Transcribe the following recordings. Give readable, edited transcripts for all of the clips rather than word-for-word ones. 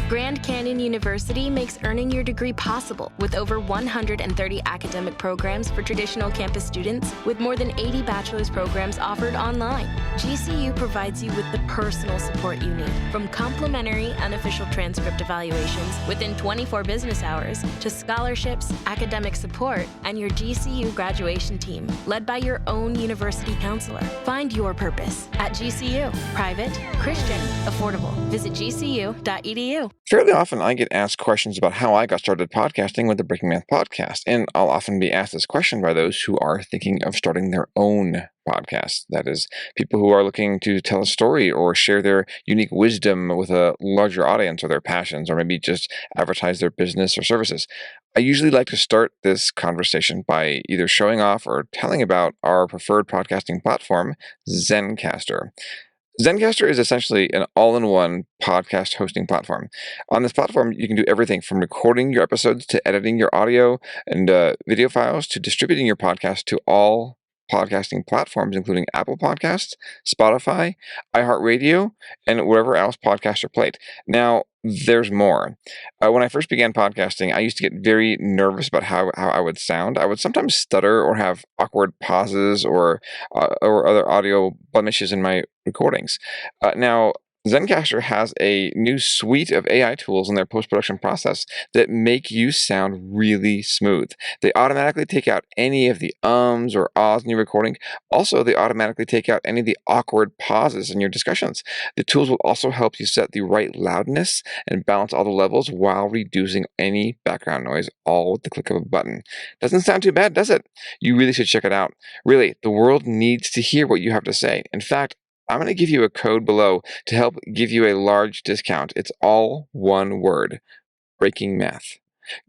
Grand Canyon University makes earning your degree possible with over 130 academic programs for traditional campus students, with more than 80 bachelor's programs offered online. GCU provides you with the personal support you need, from complimentary unofficial transcript evaluations within 24 business hours to scholarships, academic support, and your GCU graduation team, led by your own university counselor. Find your purpose at GCU. Private, Christian, affordable. Visit gcu.edu. Fairly often, I get asked questions about how I got started podcasting with the Breaking Math podcast, and I'll often be asked this question by those who are thinking of starting their own podcast. That is, people who are looking to tell a story or share their unique wisdom with a larger audience, or their passions, or maybe just advertise their business or services. I usually like to start this conversation by either showing off or telling about our preferred podcasting platform, Zencastr. Zencastr is essentially an all-in-one podcast hosting platform. On this platform, you can do everything from recording your episodes to editing your audio and video files to distributing your podcast to all podcasting platforms, including Apple Podcasts, Spotify, iHeartRadio, and wherever else podcasts are played. Now, there's more. When I first began podcasting, I used to get very nervous about how I would sound. I would sometimes stutter or have awkward pauses or other audio blemishes in my recordings. Now, Zencastr has a new suite of AI tools in their post-production process that make you sound really smooth. They automatically take out any of the ums or ahs in your recording. Also, they automatically take out any of the awkward pauses in your discussions. The tools will also help you set the right loudness and balance all the levels while reducing any background noise, all with the click of a button. Doesn't sound too bad, does it? You really should check it out. Really, the world needs to hear what you have to say. In fact, I'm going to give you a code below to help give you a large discount. It's all one word: Breaking Math.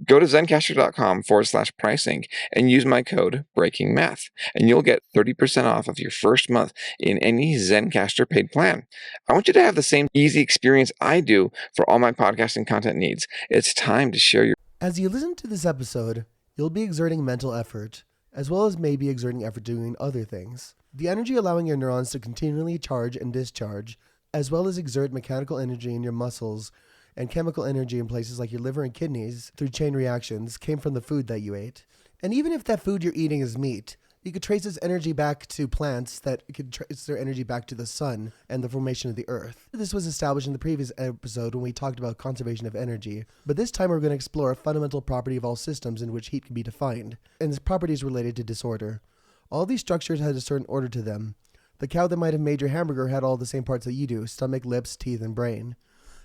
Go to zencastr.com/pricing and use my code Breaking Math, and you'll get 30% off of your first month in any Zencastr paid plan. I want you to have the same easy experience I do for all my podcasting content needs. It's time to share your... As you listen to this episode, you'll be exerting mental effort, as well as maybe exerting effort doing other things. The energy allowing your neurons to continually charge and discharge, as well as exert mechanical energy in your muscles and chemical energy in places like your liver and kidneys through chain reactions, came from the food that you ate. And even if that food you're eating is meat, you could trace this energy back to plants that could trace their energy back to the sun and the formation of the earth. This was established in the previous episode when we talked about conservation of energy, but this time we're going to explore a fundamental property of all systems in which heat can be defined, and this property is related to disorder. All these structures had a certain order to them. The cow that might have made your hamburger had all the same parts that you do: stomach, lips, teeth, and brain.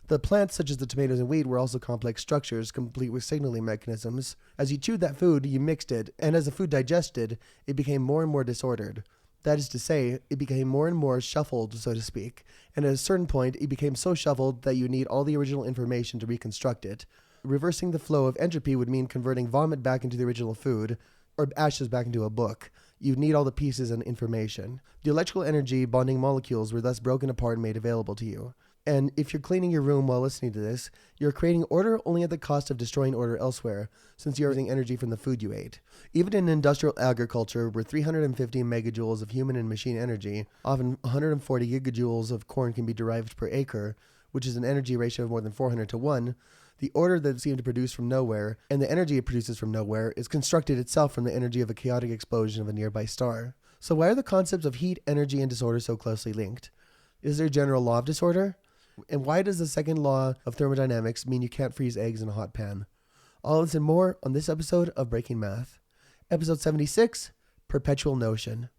The plants, such as the tomatoes and wheat, were also complex structures, complete with signaling mechanisms. As you chewed that food, you mixed it, and as the food digested, it became more and more disordered. That is to say, it became more and more shuffled, so to speak, and at a certain point, it became so shuffled that you need all the original information to reconstruct it. Reversing the flow of entropy would mean converting vomit back into the original food, or ashes back into a book. You need all the pieces and information. The electrical energy bonding molecules were thus broken apart and made available to you. And if you're cleaning your room while listening to this, you're creating order only at the cost of destroying order elsewhere, since you're using energy from the food you ate. Even in industrial agriculture, where 350 megajoules of human and machine energy, often 140 gigajoules of corn can be derived per acre, which is an energy ratio of more than 400 to 1, the order that seemed to produce from nowhere, and the energy it produces from nowhere, is constructed itself from the energy of a chaotic explosion of a nearby star. So why are the concepts of heat, energy, and disorder so closely linked? Is there a general law of disorder? And why does the second law of thermodynamics mean you can't freeze eggs in a hot pan? All this and more on this episode of Breaking Math. Episode 76, Perpetual Notion.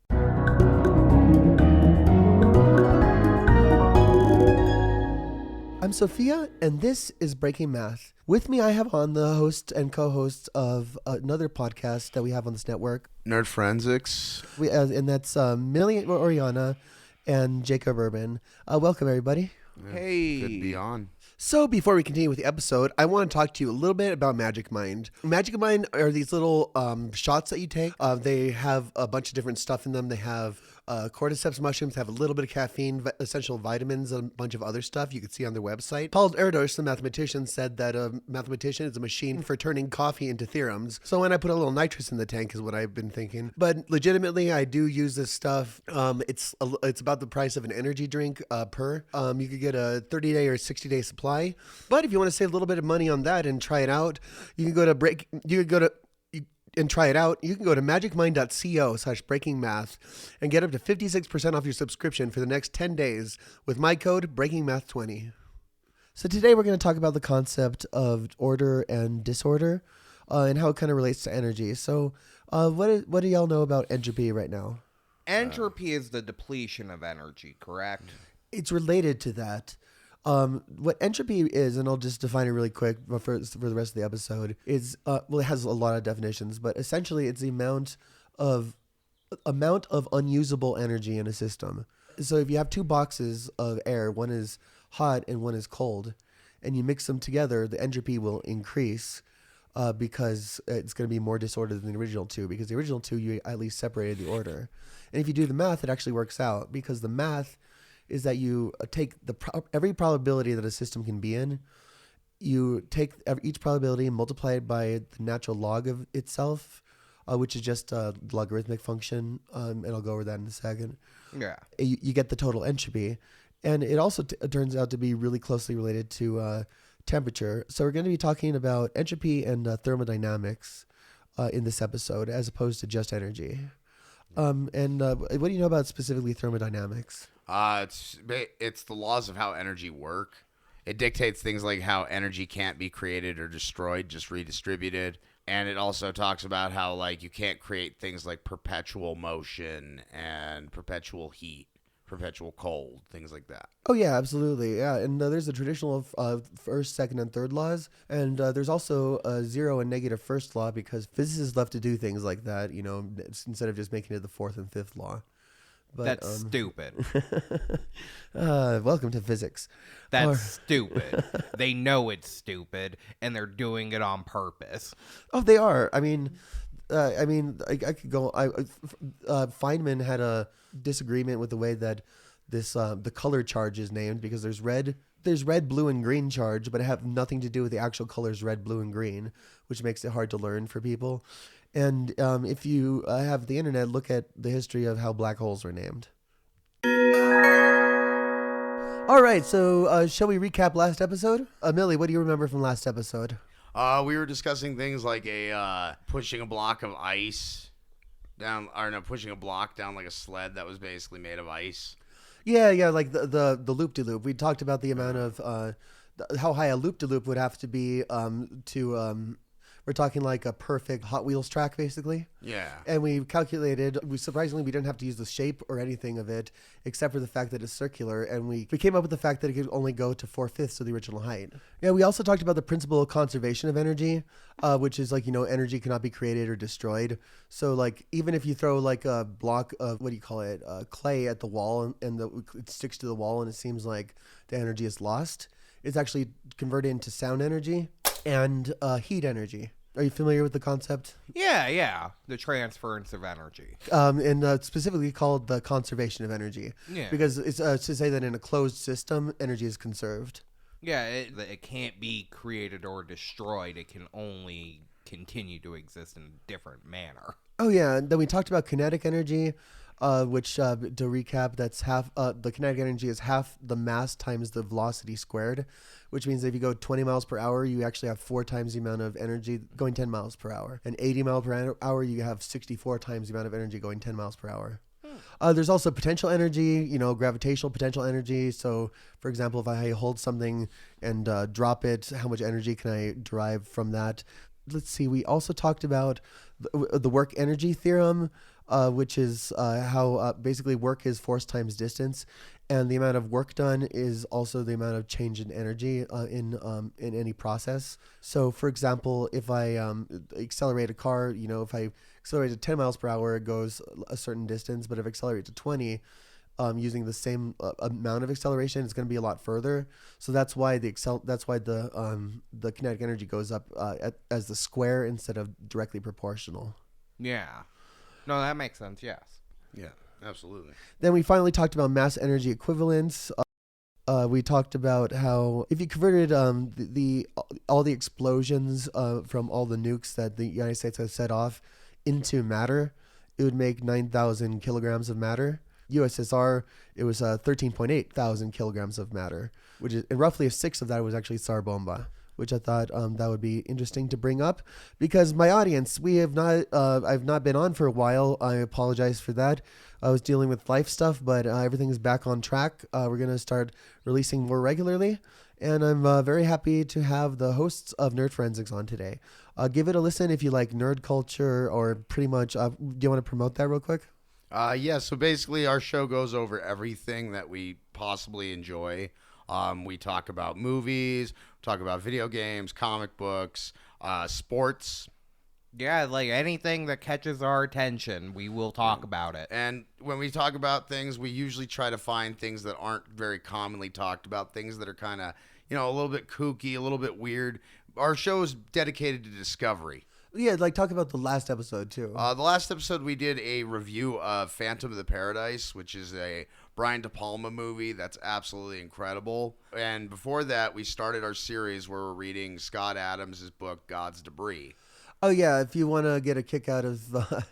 I'm Sophia, and this is Breaking Math. With me, I have on the host and co-hosts of another podcast that we have on this network, Nerd Forensics. And that's Millie Oriana and Jacob Urban. Welcome, everybody. Yeah, Hey. Good to be on. So before we continue with the episode, I want to talk to you a little bit about Magic Mind. Magic Mind are these little shots that you take. They have a bunch of different stuff in them. They have Cordyceps mushrooms have a little bit of caffeine, essential vitamins, and a bunch of other stuff you can see on their website. Paul Erdos, the mathematician, said that a mathematician is a machine for turning coffee into theorems. So when I put a little nitrous in the tank is what I've been thinking. But legitimately, I do use this stuff. It's about the price of an energy drink per. You could get a 30-day or 60-day supply. But if you want to save a little bit of money on that and try it out, you can go to magicmind.co/breakingmath and get up to 56% off your subscription for the next 10 days with my code BreakingMath20. So today we're going to talk about the concept of order and disorder and how it kind of relates to energy. So what do y'all know about entropy right now? Entropy is the depletion of energy, correct? It's related to that. What entropy is, and I'll just define it really quick for the rest of the episode, is, it has a lot of definitions, but essentially it's the amount of unusable energy in a system. So if you have two boxes of air, one is hot and one is cold, and you mix them together, the entropy will increase because it's going to be more disordered than the original two, because the original two, you at least separated the order. And if you do the math, it actually works out, because the math is that you take every probability that a system can be in, you take each probability and multiply it by the natural log of itself, which is just a logarithmic function, and I'll go over that in a second. Yeah. You get the total entropy, and it also turns out to be really closely related to temperature. So we're going to be talking about entropy and thermodynamics in this episode, as opposed to just energy. What do you know about specifically thermodynamics? It's the laws of how energy work. It dictates things like how energy can't be created or destroyed, just redistributed. And it also talks about how, like, you can't create things like perpetual motion and perpetual heat, perpetual cold, things like that. Oh, yeah, absolutely. Yeah. And there's the traditional first, second, and third laws. And there's also a zero and negative first law, because physicists love to do things like that, instead of just making it the fourth and fifth law. But, That's stupid. Welcome to physics. That's stupid. They know it's stupid, and they're doing it on purpose. Oh, they are. I could go. Feynman had a disagreement with the way that this the color charge is named, because there's red, blue, and green charge, but it have nothing to do with the actual colors red, blue, and green, which makes it hard to learn for people. And if you have the internet, look at the history of how black holes were named. All right, so shall we recap last episode? Millie, what do you remember from last episode? We were discussing things like pushing a block of ice down, pushing a block down like a sled that was basically made of ice. Yeah, like the loop-de-loop. We talked about the amount of how high a loop-de-loop would have to be we're talking like a perfect Hot Wheels track, basically. Yeah. And we calculated, surprisingly, we didn't have to use the shape or anything of it, except for the fact that it's circular. And we came up with the fact that it could only go to 4/5 of the original height. Yeah, we also talked about the principle of conservation of energy, which is like, energy cannot be created or destroyed. So like, even if you throw like a block of, clay at the wall, and it sticks to the wall, and it seems like the energy is lost, it's actually converted into sound energy and heat energy. Are you familiar with the concept? Yeah. The transference of energy. And specifically called the conservation of energy. Yeah. Because it's to say that in a closed system, energy is conserved. Yeah, it can't be created or destroyed. It can only continue to exist in a different manner. Oh, yeah. And then we talked about kinetic energy, which, to recap, that's the kinetic energy is half the mass times the velocity squared, which means that if you go 20 miles per hour, you actually have 4 times the amount of energy going 10 miles per hour. And 80 miles per hour, you have 64 times the amount of energy going 10 miles per hour. There's also potential energy, gravitational potential energy. So, for example, if I hold something and drop it, how much energy can I derive from that? Let's see. We also talked about the work energy theorem, which is how basically work is force times distance, and the amount of work done is also the amount of change in energy in any process. So, for example, if I accelerate a car, if I accelerate to 10 miles per hour, it goes a certain distance, but if I accelerate to 20, using the same amount of acceleration, it's going to be a lot further. So that's why the kinetic energy goes up as the square instead of directly proportional. Yeah. No, that makes sense, yes. Yeah. Absolutely. Then we finally talked about mass energy equivalence. We talked about how if you converted all the explosions from all the nukes that the United States has set off into matter, it would make 9,000 kilograms of matter. USSR, it was 13.8 thousand kilograms of matter, which is, and roughly a sixth of that was actually Tsar Bomba, which I thought that would be interesting to bring up, because my audience, I've not been on for a while. I apologize for that. I was dealing with life stuff, but everything is back on track. We're going to start releasing more regularly, and I'm very happy to have the hosts of Nerd Forensics on today. Give it a listen if you like nerd culture, or pretty much, do you want to promote that real quick? Yeah, so basically our show goes over everything that we possibly enjoy. We talk about movies, talk about video games, comic books, sports. Yeah, like anything that catches our attention, we will talk about it. And when we talk about things, we usually try to find things that aren't very commonly talked about, things that are kind of, a little bit kooky, a little bit weird. Our show is dedicated to discovery. Yeah, like talk about the last episode too. The last episode we did a review of Phantom of the Paradise, which is a Brian De Palma movie that's absolutely incredible. And before that, we started our series where we're reading Scott Adams' book, God's Debris. Oh yeah, if you want to get a kick out of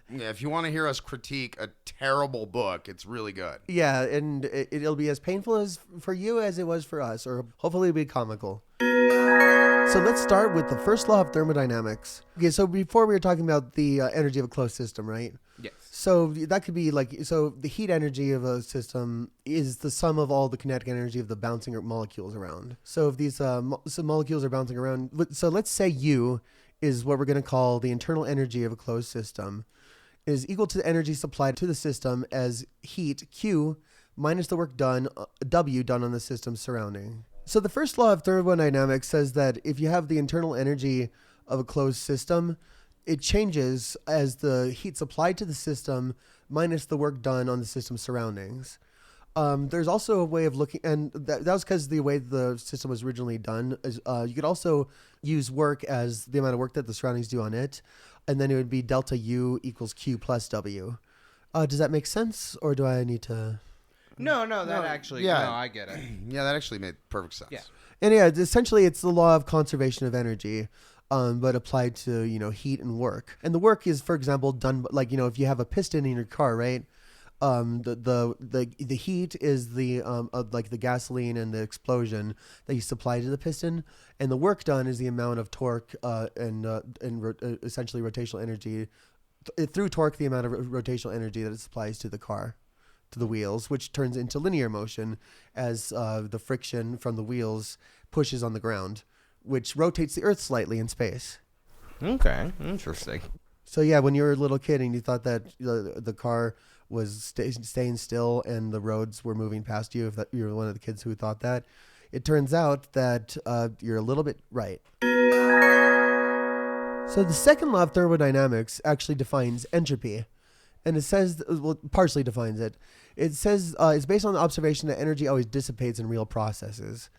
Yeah, if you want to hear us critique a terrible book, it's really good. Yeah, and it'll be as painful as for you as it was for us, or hopefully it'll be comical. So let's start with the first law of thermodynamics. Okay, so before we were talking about the energy of a closed system, right? Yes. So that could be like, so the heat energy of a system is the sum of all the kinetic energy of the bouncing molecules around. So if these molecules are bouncing around, so let's say U is what we're going to call the internal energy of a closed system, is equal to the energy supplied to the system as heat, Q, minus the work done, W, done on the system surrounding. So the first law of thermodynamics says that if you have the internal energy of a closed system, it changes as the heat supplied to the system minus the work done on the system's surroundings. There's also a way of looking, and that was because the way the system was originally done. Is, you could also use work as the amount of work that the surroundings do on it, and then it would be delta U equals Q plus W. Does that make sense, or do I need to... No, actually, no, I get it. Yeah, that actually made perfect sense. Yeah. And yeah, essentially it's the law of conservation of energy, but applied to, heat and work. And the work is, for example, done, like, if you have a piston in your car, right? The heat is the like the gasoline and the explosion that you supply to the piston, and the work done is the amount of torque and essentially rotational energy through torque, the amount of rotational energy that it supplies to the car, to the wheels, which turns into linear motion as the friction from the wheels pushes on the ground, which rotates the Earth slightly in space. Okay, interesting. So yeah, when you were a little kid and you thought that the car was staying still and the roads were moving past you, if that you were one of the kids who thought that, it turns out that you're a little bit right. So the second law of thermodynamics actually defines entropy. And it says, well, partially defines it. It says it's based on the observation that energy always dissipates in real processes.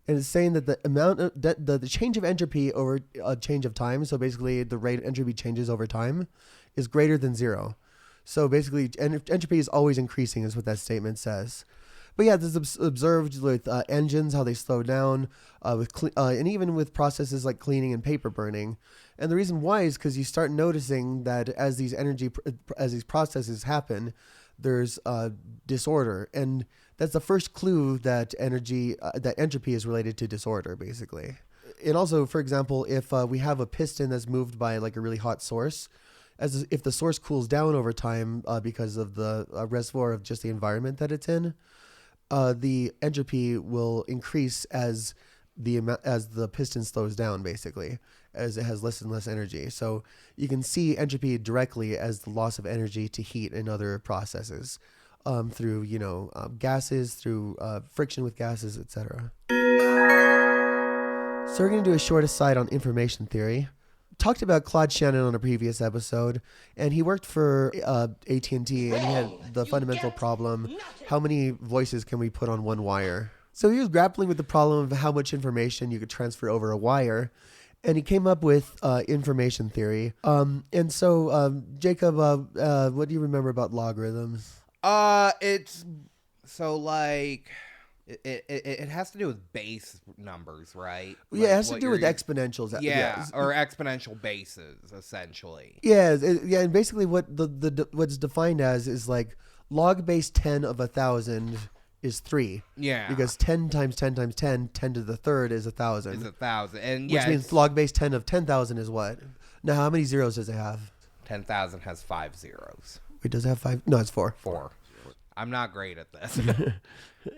And it's saying that the amount of the change of entropy over a change of time, so basically the rate entropy changes over time, is greater than zero. So basically entropy is always increasing is what that statement says. But yeah, this is observed with engines, how they slow down, and even with processes like cleaning and paper burning. And the reason why is because you start noticing that as these processes happen, there's disorder, and that's the first clue that entropy is related to disorder, basically. And also, for example, if we have a piston that's moved by like a really hot source, if the source cools down over time because of the reservoir of just the environment that it's in, the entropy will increase as the piston slows down, basically, as it has less and less energy. So you can see entropy directly as the loss of energy to heat and other processes through, gases, through friction with gases, etc. So we're going to do a short aside on information theory. Talked about Claude Shannon on a previous episode, and he worked for AT&T, and he had the fundamental problem: how many voices can we put on one wire? So he was grappling with the problem of how much information you could transfer over a wire, and he came up with information theory. And so, Jacob, what do you remember about logarithms? It's so like it has to do with base numbers, right? Yeah, it has to what do with you're- exponentials. Yeah, or exponential bases, essentially. Yeah, yeah, and basically what what's defined as is like log base 10 of 1,000 is 3. Yeah, Because 10 times 10 times 10, 10 to the third is 1,000. is 1,000, and Which yeah, means log base 10 of 10,000 is what? Now, how many zeros does it have? 10,000 has 5 zeros. Wait, does it have 5? No, it's 4. 4. I'm not great at this.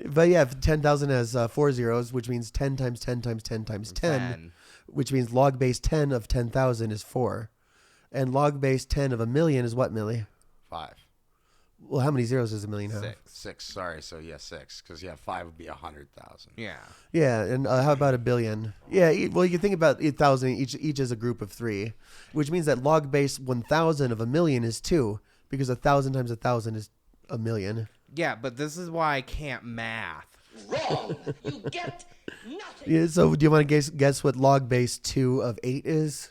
But yeah, if 10,000 has 4 zeros, which means 10 times 10 times 10 times 10, which means log base 10 of 10,000 is 4. And log base 10 of a million is what, Millie? 5. Well, how many zeros does a million have? 6. Sorry. So yeah, 6. Because 5 would be 100,000. Yeah. Yeah, and how about a billion? Yeah, well, you can think about 1,000 each is a group of 3, which means that log base 1,000 of a million is 2, because 1,000 times 1,000 is a million. Yeah, but this is why I can't math. Wrong. You get nothing. Yeah, so do you want to guess what log base 2 of 8 is?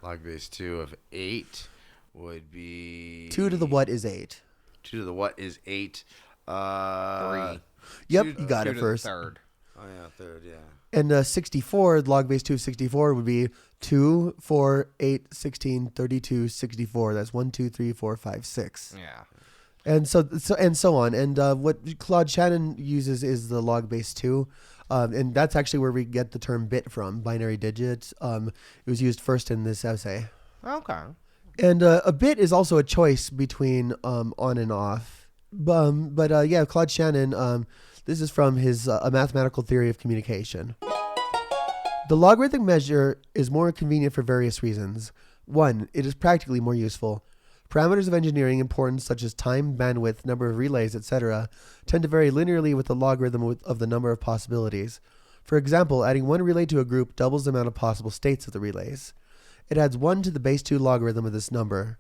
Log base 2 of 8 would be 2 to the what is 8? 2 to the what is 8? 3. Yep, two- you got 2 it to first. the third. Oh yeah, third. Yeah. And 64, log base 2 of 64 would be 2, 4, 8, 16, 32, 64. That's 1, 2, 3, 4, 5, 6. Yeah. And so on. And what Claude Shannon uses is the log base 2. And that's actually where we get the term bit from, binary digits. It was used first in this essay. Okay. And a bit is also a choice between on and off. But yeah, Claude Shannon, this is from his A Mathematical Theory of Communication. The logarithmic measure is more convenient for various reasons. 1, it is practically more useful. Parameters of engineering importance such as time, bandwidth, number of relays, etc. tend to vary linearly with the logarithm of the number of possibilities. For example, adding one relay to a group doubles the amount of possible states of the relays. It adds 1 to the base 2 logarithm of this number.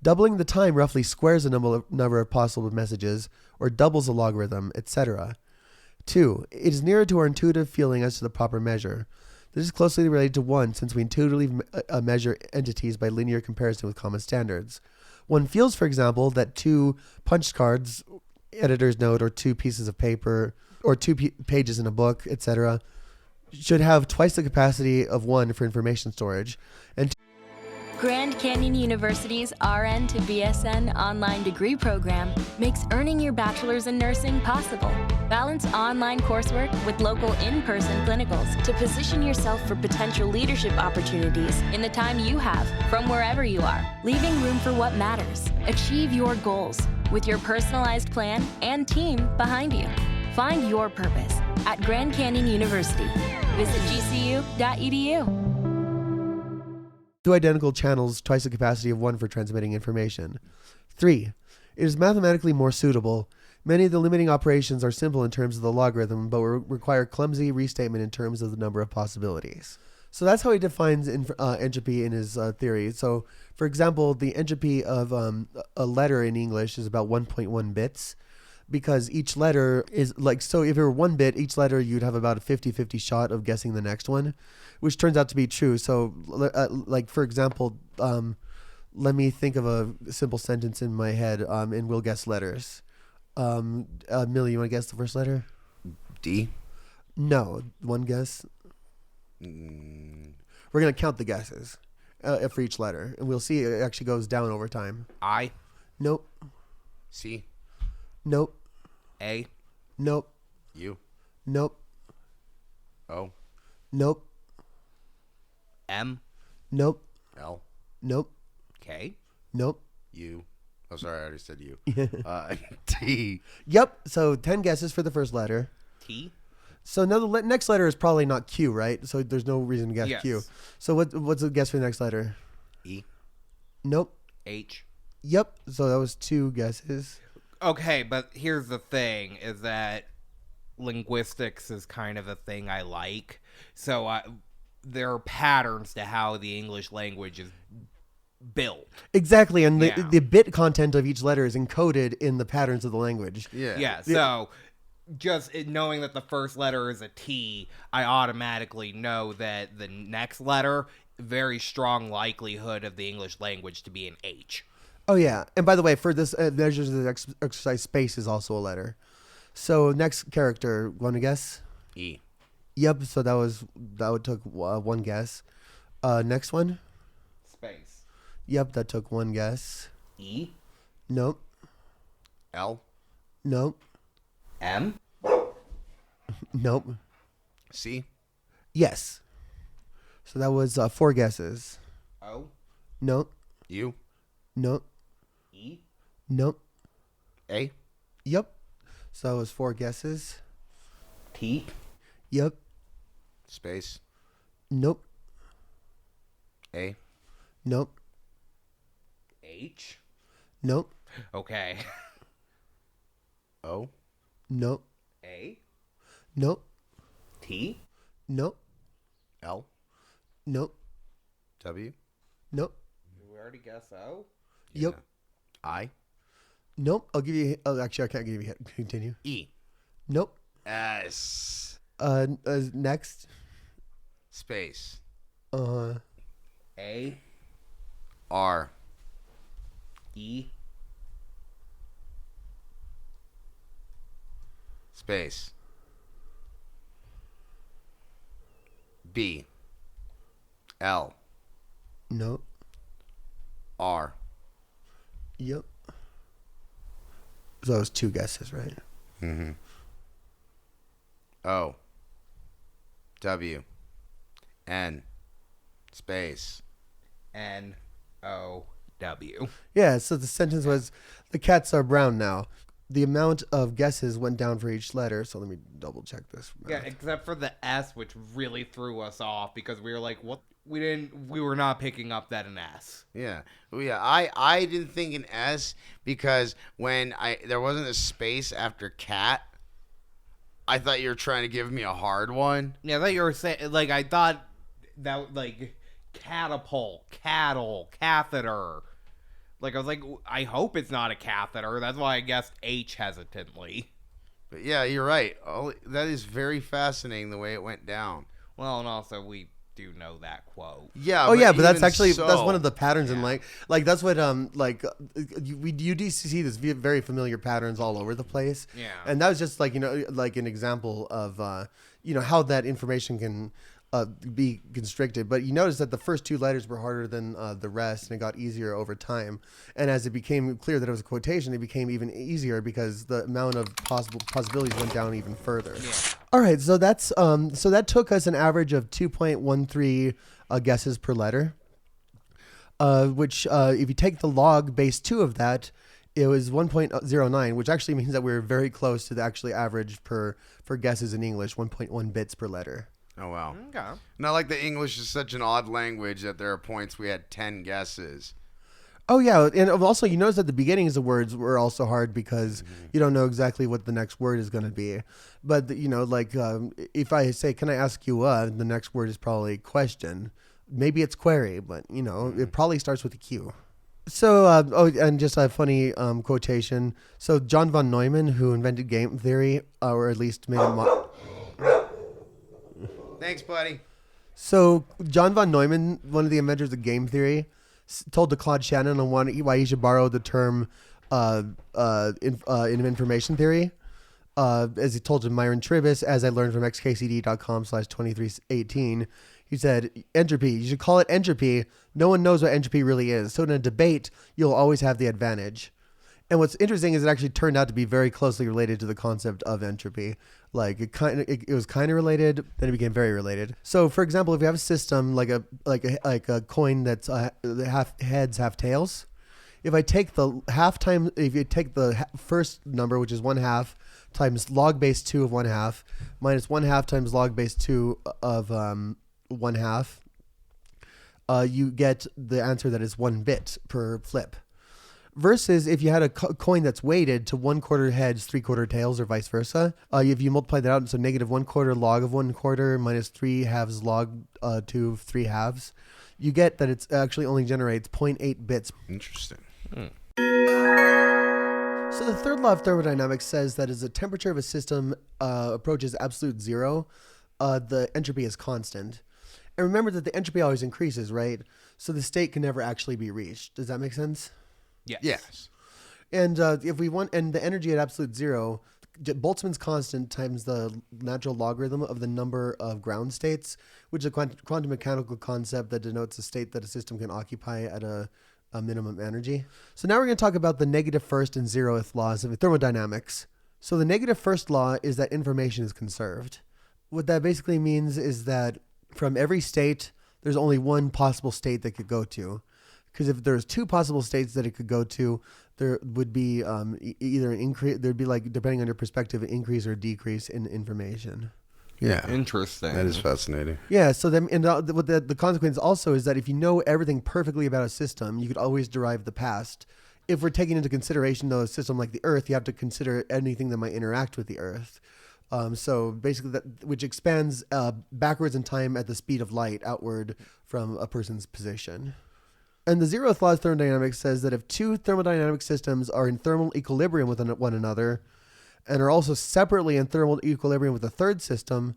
Doubling the time roughly squares the number of possible messages, or doubles the logarithm, etc. 2. It is nearer to our intuitive feeling as to the proper measure. This is closely related to 1, since we intuitively measure entities by linear comparison with common standards. One feels, for example, that 2 punch cards, editor's note, or 2 pieces of paper, or 2 pages in a book, etc., should have twice the capacity of 1 for information storage, and Grand Canyon University's RN to BSN online degree program makes earning your bachelor's in nursing possible. Balance online coursework with local in-person clinicals to position yourself for potential leadership opportunities in the time you have from wherever you are, leaving room for what matters. Achieve your goals with your personalized plan and team behind you. Find your purpose at Grand Canyon University. Visit gcu.edu. 2 identical channels, twice the capacity of 1 for transmitting information. 3. It is mathematically more suitable. Many of the limiting operations are simple in terms of the logarithm, but require clumsy restatement in terms of the number of possibilities. So that's how he defines entropy in his theory. So, for example, the entropy of a letter in English is about 1.1 bits, because each letter is like, so if it were 1 bit, each letter you'd have about a 50-50 shot of guessing the next one, which turns out to be true. So, like, for example, let me think of a simple sentence in my head, and we'll guess letters. Millie, you want to guess the first letter? D. No, one guess. We're going to count the guesses for each letter, and we'll see it actually goes down over time. I. Nope. C. Nope. A. Nope. U. Nope. O. Nope. M. Nope. L. Nope. K. Nope. U. Oh, sorry, I already said U. T. Yep. So 10 guesses for the first letter. T. So now the next letter is probably not Q, right? So there's no reason to guess Yes. Q. So what's the guess for the next letter? E. Nope. H. Yep. So that was 2 guesses. Okay, but here's the thing, is that linguistics is kind of a thing I like. So there are patterns to how the English language is built. Exactly, and Yeah. the bit content of each letter is encoded in the patterns of the language. Yeah. Yeah, so just knowing that the first letter is a T, I automatically know that the next letter, very strong likelihood of the English language to be an H. Oh, yeah. And by the way, for this measures of the exercise, space is also a letter. So next character, want to guess? E. Yep. So that took one guess. Next one. Space. Yep, that took one guess. E. Nope. L. Nope. M. Nope. C. Yes. So that was 4 guesses. O. Nope. U. Nope. E. Nope. A. Yep. So that was 4 guesses. T. Yep. Space. Nope. A. Nope. H. Nope. Okay. O. Nope. A. Nope. T. Nope. L. Nope. W. Nope. We already guess O. Yep. I. Nope. I'll give you. Oh, actually, I can't give you. Continue. E. Nope. S. Next. Space. A. R. E. Space. B. L. Nope. R. Yep. So that was 2 guesses, right? Mm-hmm. O. W. N. Space. N. O. W. Yeah. So the sentence was, the cats are brown now. The amount of guesses went down for each letter. So let me double check this. Yeah, except for the S, which really threw us off because we were like, "What? We were not picking up that an S." Yeah. Oh, yeah. I didn't think an S because when there wasn't a space after cat, I thought you were trying to give me a hard one. Yeah, I thought you were saying like I thought that like catapult, cattle, catheter. Like I was like, I hope it's not a catheter. That's why I guessed H hesitantly. But yeah, you're right. That is very fascinating the way it went down. Well, and also we do know that quote. Yeah. Oh yeah, but that's even actually so, that's one of the patterns in like that's what you do see this very familiar patterns all over the place. Yeah. And that was just like like an example of how that information can be constricted. But you notice that the first 2 letters were harder than the rest, and it got easier over time. And as it became clear that it was a quotation, it became even easier because the amount of possibilities went down even further. Yeah. All right, so that's so that took us an average of 2.13 guesses per letter. Which if you take the log base 2 of that, it was 1.09, which actually means that we're very close to the actually average for guesses in English, 1.1 bits per letter. Oh, wow. Okay. Not like the English is such an odd language that there are points we had 10 guesses. Oh, yeah. And also, you notice that the beginnings of words were also hard because you don't know exactly what the next word is going to be. But, if I say, can I ask you the next word is probably question. Maybe it's query, but, it probably starts with a Q. So, and just a funny quotation. So, John von Neumann, who invented game theory, or at least made it... Thanks, buddy. So John von Neumann, one of the inventors of game theory, told to Claude Shannon on why he should borrow the term in information theory. As he told to Myron Trivas, as I learned from xkcd.com/2318, he said, entropy, you should call it entropy. No one knows what entropy really is. So in a debate, you'll always have the advantage. And what's interesting is it actually turned out to be very closely related to the concept of entropy. Like it was kind of related, then it became very related. So, for example, if you have a system like a coin that's half heads, half tails, if you take the first number, which is 1/2, times log base 2 of 1/2, minus 1/2 times log base 2 of 1/2, you get the answer that is 1 bit per flip. Versus if you had a coin that's weighted to 1/4 heads, 3/4 tails, or vice versa, if you multiply that out, so negative 1/4 log of 1/4 minus 3/2 log 2 of 3/2, you get that it's actually only generates 0.8 bits. Interesting. So the third law of thermodynamics says that as the temperature of a system approaches absolute zero, the entropy is constant. And remember that the entropy always increases, right? So the state can never actually be reached. Does that make sense? Yes. Yes. And if we want, and the energy at absolute zero, Boltzmann's constant times the natural logarithm of the number of ground states, which is a quantum mechanical concept that denotes a state that a system can occupy at a minimum energy. So now we're going to talk about the negative first and zeroth laws of thermodynamics. So the negative first law is that information is conserved. What that basically means is that from every state, there's only one possible state that could go to. Because if there's two possible states that it could go to, there would be either an increase, there'd be like, depending on your perspective, an increase or decrease in information. Yeah. Interesting. That is fascinating. Yeah, so then, and what the consequence also is that if you know everything perfectly about a system, you could always derive the past. If we're taking into consideration, though, a system like the Earth, you have to consider anything that might interact with the Earth. So basically, which expands backwards in time at the speed of light outward from a person's position. And the zeroth law of thermodynamics says that if two thermodynamic systems are in thermal equilibrium with one another and are also separately in thermal equilibrium with a third system,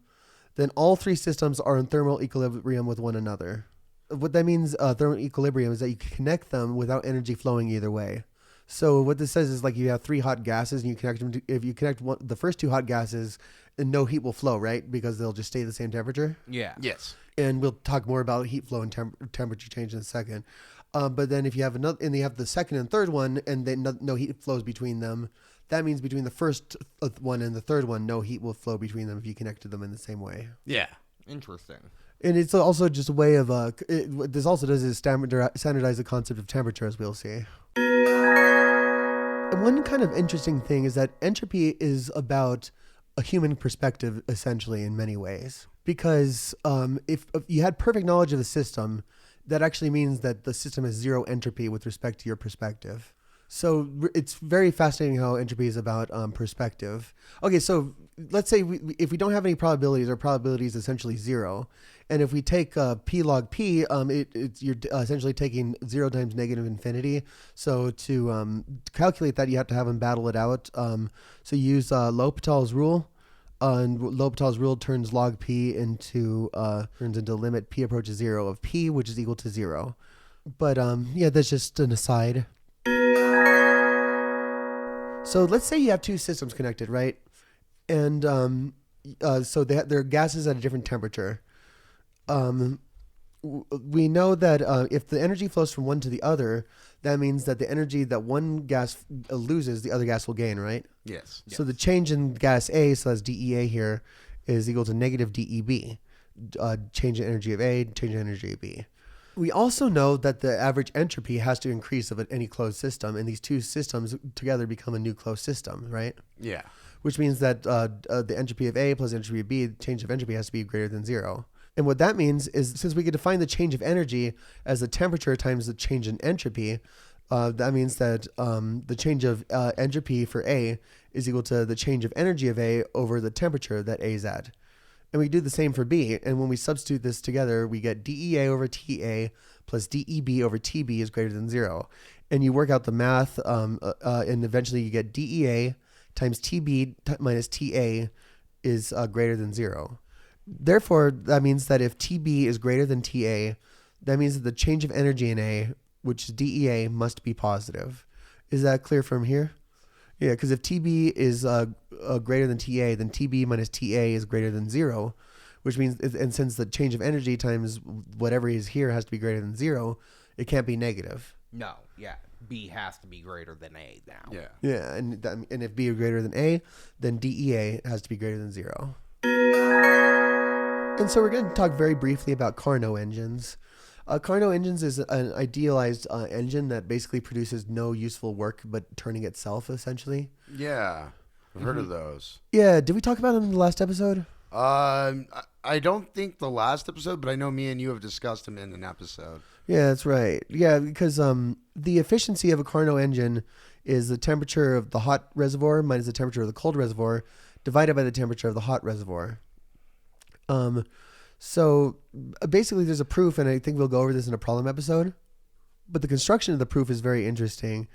then all three systems are in thermal equilibrium with one another. What that means, thermal equilibrium, is that you can connect them without energy flowing either way. So what this says is like you have three hot gases and you connect them if you connect the first two hot gases, and no heat will flow, right? Because they'll just stay the same temperature. Yeah. Yes. And we'll talk more about heat flow and temperature change in a second. But then if you have another, and you have the second and third one, and then no heat flows between them, that means between the first one and the third one, no heat will flow between them if you connected them in the same way. Yeah. Interesting. And it's also just a way of, what this also does is standardize the concept of temperature, as we'll see. And one kind of interesting thing is that entropy is about a human perspective, essentially, in many ways. Because if you had perfect knowledge of the system, that actually means that the system has zero entropy with respect to your perspective. So it's very fascinating how entropy is about perspective. Okay, so let's say if we don't have any probabilities, our probability is essentially zero. And if we take p log p, you're essentially taking 0 times negative infinity. So to calculate that, you have to have them battle it out. So you use L'Hopital's rule. And L'Hopital's rule turns log p into limit p approaches 0 of p, which is equal to 0. But yeah, that's just an aside. So let's say you have two systems connected, right? And so they're gases at a different temperature. We know that if the energy flows from one to the other, that means that the energy that one gas loses, the other gas will gain, right? Yes. So the change in gas A, so that's DEA here, is equal to negative DEB. Change in energy of A, change in energy of B. We also know that the average entropy has to increase of any closed system, and these two systems together become a new closed system, right? Yeah. Which means that the entropy of A plus entropy of B, the change of entropy has to be greater than 0. And what that means is, since we could define the change of energy as the temperature times the change in entropy, that means that the change of entropy for A is equal to the change of energy of A over the temperature that A is at. And we do the same for B. And when we substitute this together, we get DEA over TA plus DEB over TB is greater than 0. And you work out the math, and eventually you get DEA times TB minus TA is greater than 0. Therefore, that means that if TB is greater than TA, that means that the change of energy in A, which is DEA, must be positive. Is that clear from here? Yeah, because if TB is greater than TA, then TB minus TA is greater than 0, which means, and since the change of energy times whatever is here has to be greater than 0, it can't be negative. No, yeah. B has to be greater than A now. Yeah. Yeah, and if B is greater than A, then DEA has to be greater than 0. And so we're going to talk very briefly about Carnot engines. Carnot engines is an idealized engine that basically produces no useful work but turning itself, essentially. Yeah. I've heard of those. Yeah, did we talk about them in the last episode? I don't think the last episode, but I know me and you have discussed them in an episode. Yeah, that's right. Yeah, because the efficiency of a Carnot engine is the temperature of the hot reservoir minus the temperature of the cold reservoir divided by the temperature of the hot reservoir. So basically there's a proof, and I think we'll go over this in a problem episode, but the construction of the proof is very interesting.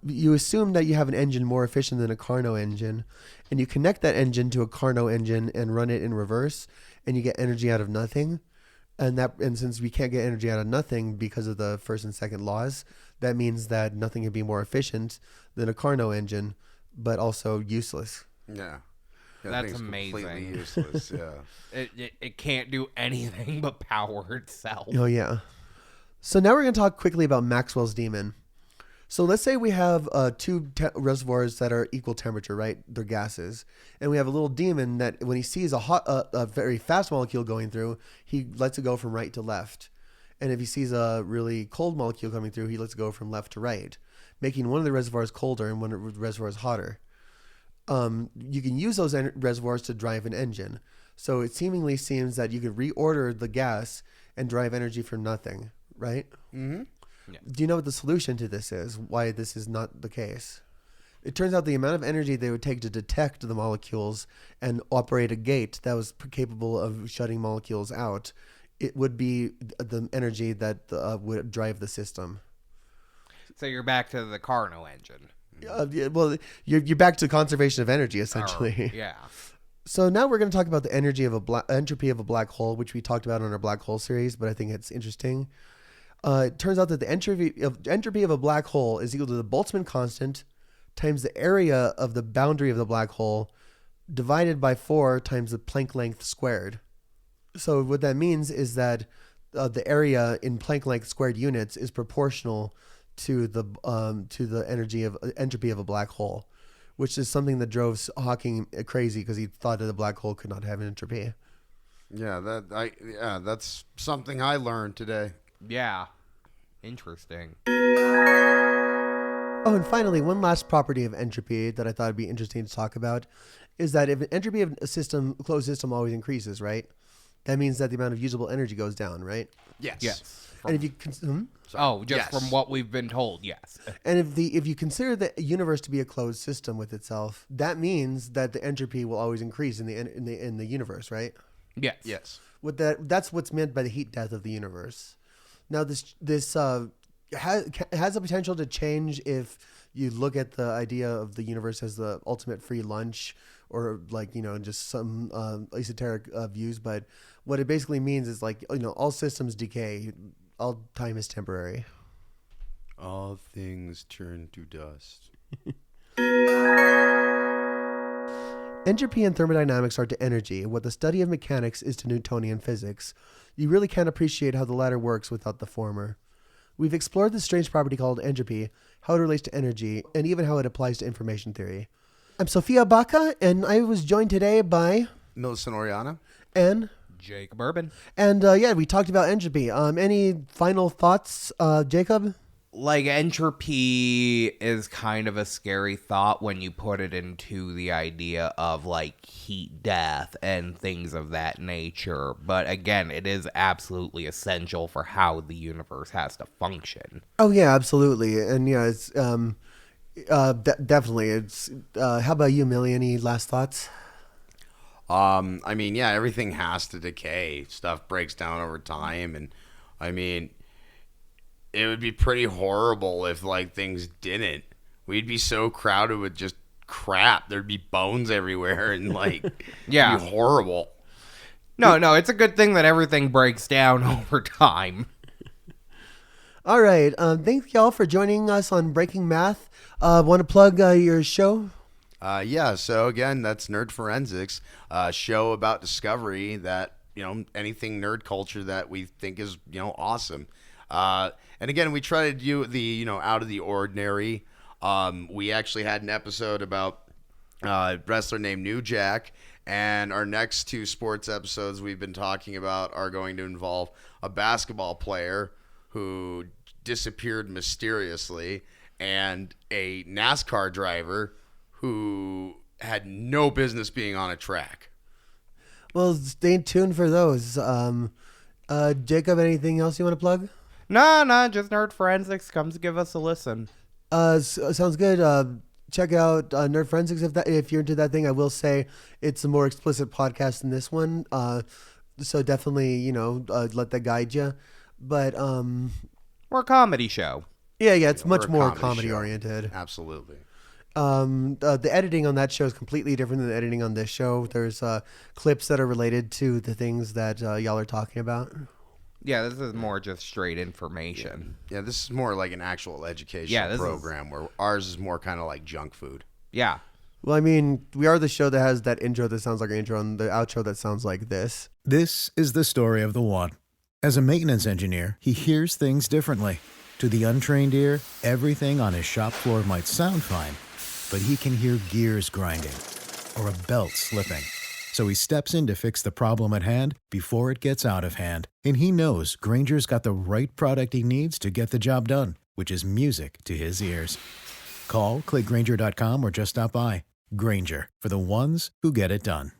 You assume that you have an engine more efficient than a Carnot engine, and you connect that engine to a Carnot engine and run it in reverse, and you get energy out of nothing. And since we can't get energy out of nothing because of the first and second laws, that means that nothing can be more efficient than a Carnot engine, but also useless. Yeah. That's thing's amazing. Completely useless. Yeah. It can't do anything but power itself. Oh, yeah. So now we're going to talk quickly about Maxwell's demon. So let's say we have two reservoirs that are equal temperature, right? They're gases. And we have a little demon that when he sees a very fast molecule going through, he lets it go from right to left. And if he sees a really cold molecule coming through, he lets it go from left to right, making one of the reservoirs colder and one of the reservoirs hotter. You can use those reservoirs to drive an engine. So it seemingly seems that you could reorder the gas and drive energy from nothing, right? Mm-hmm. Yeah. Do you know what the solution to this is? Why this is not the case? It turns out the amount of energy they would take to detect the molecules and operate a gate that was capable of shutting molecules out, it would be the energy that would drive the system. So you're back to the Carnot engine. Yeah, well, you're back to conservation of energy, essentially. Yeah. So now we're going to talk about the entropy of a black hole, which we talked about on our black hole series, but I think it's interesting. It turns out that the entropy of a black hole is equal to the Boltzmann constant times the area of the boundary of the black hole divided by 4 times the Planck length squared. So what that means is that the area in Planck length squared units is proportional to the entropy of a black hole, which is something that drove Hawking crazy because he thought that a black hole could not have an entropy. Yeah, that's something I learned today. Yeah. Interesting. Oh, and finally, one last property of entropy that I thought would be interesting to talk about is that if entropy of a closed system always increases, right? That means that the amount of usable energy goes down, right? Yes. Yes. And if you Just from what we've been told, yes. And if you consider the universe to be a closed system with itself, that means that the entropy will always increase in the universe, right? Yes. Yes. That's what's meant by the heat death of the universe. Now this has the potential to change if you look at the idea of the universe as the ultimate free lunch, or just some esoteric views. But what it basically means is all systems decay, all time is temporary. All things turn to dust. Entropy and thermodynamics are to energy what the study of mechanics is to Newtonian physics. You really can't appreciate how the latter works without the former. We've explored this strange property called entropy, how it relates to energy, and even how it applies to information theory. I'm Sophia Baca, and I was joined today by Millicent Oriana. and Jacob Urban. and we talked about entropy. Any final thoughts, Jacob? Like, entropy is kind of a scary thought when you put it into the idea of, like, heat death and things of that nature. But again, it is absolutely essential for how the universe has to function. Oh yeah, absolutely, and yeah, it's definitely. It's how about you, Millie? Any last thoughts? Everything has to decay. Stuff breaks down over time, and it would be pretty horrible if things didn't. We'd be so crowded with just crap. There'd be bones everywhere and Yeah. it'd be horrible. No, it's a good thing that everything breaks down over time. All right. Thank y'all for joining us on Breaking Math. Want to plug your show? So again, that's Nerd Forensics, a show about discovery that, anything nerd culture that we think is, awesome. And again, we try to do the, out of the ordinary. We actually had an episode about a wrestler named New Jack, and our next 2 sports episodes we've been talking about are going to involve a basketball player who disappeared mysteriously and a NASCAR driver who had no business being on a track. Well, stay tuned for those. Jacob, anything else you want to plug? No, just Nerd Forensics. Comes give us a listen. Sounds good. Check out Nerd Forensics if you're into that thing. I will say it's a more explicit podcast than this one. So definitely, let that guide you. But We're a comedy show. yeah, it's much We're a more comedy comedy show. oriented. Absolutely. The editing on that show is completely different than the editing on this show. There's clips that are related to the things that y'all are talking about. Yeah, this is more just straight information. Yeah, this is more like an actual educational Yeah, this program, where ours is more kind of like junk food. Yeah. Well, I mean, we are the show that has that intro that sounds like an intro and the outro that sounds like this. This is the story of the one. As a maintenance engineer, he hears things differently. To the untrained ear, everything on his shop floor might sound fine, but he can hear gears grinding or a belt slipping. So he steps in to fix the problem at hand before it gets out of hand. And he knows Grainger's got the right product he needs to get the job done, which is music to his ears. Call, click Grainger.com, or just stop by. Grainger, for the ones who get it done.